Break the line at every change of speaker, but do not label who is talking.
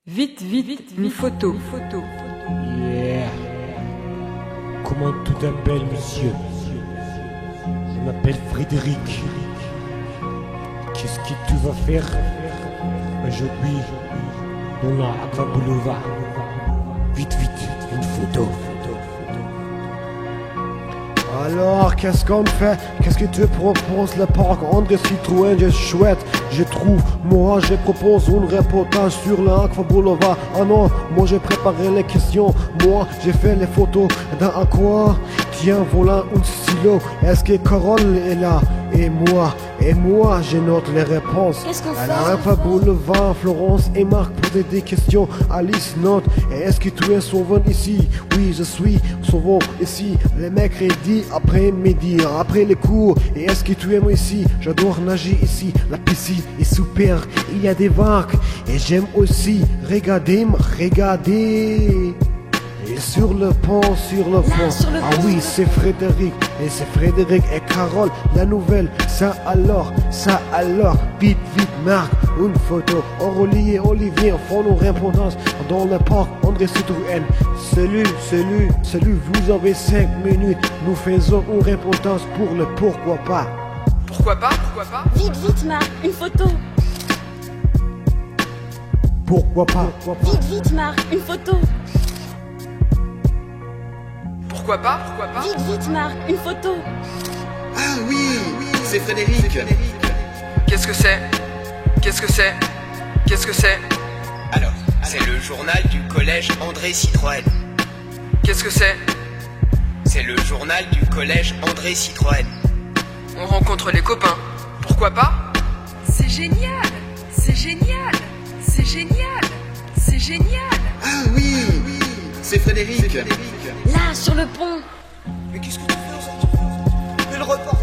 Vite, une photo.
Yeah. Comment tu t'appelles, monsieur? Je m'appelle Frédéric. Qu'est-ce que tu vas faire aujourd'hui dans la Aqua Boulevard? Vite, une photo.
Alors, qu'est-ce qu'on fait? Qu'est-ce que tu proposes? Le parc André Citroën, je chouette, je trouve. Moi, je propose un reportage sur l'Aqua Boulevard. Ah non, moi j'ai préparé les questions. Moi, j'ai fait les photos d'un aqua. Tiens, voilà un stylo. Est-ce que Carole est là? Et moi, je note les réponses.
Qu'est-ce qu'on
À
fait?
l'Aqua Boulevard, Florence et Marc posaient des questions. Alice note. Et est-ce que tu es souvent ici? Oui, je suis souvent ici. Les mercredis après-midi, après les cours. Et est-ce que tu aimes ici? J'adore nager ici. La piscine est super. Il y a des vagues. Et j'aime aussi regarder. Et sur le pont,
sur le
Ah
pont.
oui, c'est Frédéric. Et c'est Frédéric et Carole. La nouvelle, ça alors. Vite, Marc, une photo. Aurélie et Olivier font nos répondances dans le parc André Citroën. Salut, vous avez 5 minutes. Nous faisons une réponse pour le pourquoi pas.
Pourquoi pas?
Vite, Marc, une photo.
Pourquoi pas?
Vite, Marc, une photo.
Pourquoi pas?
Vite, Marc, une photo.
Ah oui, c'est Frédéric.
Qu'est-ce que c'est?
Alors, c'est le journal du collège André Citroën.
Qu'est-ce que c'est?
C'est le journal du collège André Citroën.
On rencontre les copains. Pourquoi pas?
C'est génial.
Ah oui, c'est Frédéric.
Là, sur le pont.
Mais qu'est-ce que tu fais aujourd'hui? Mais le repas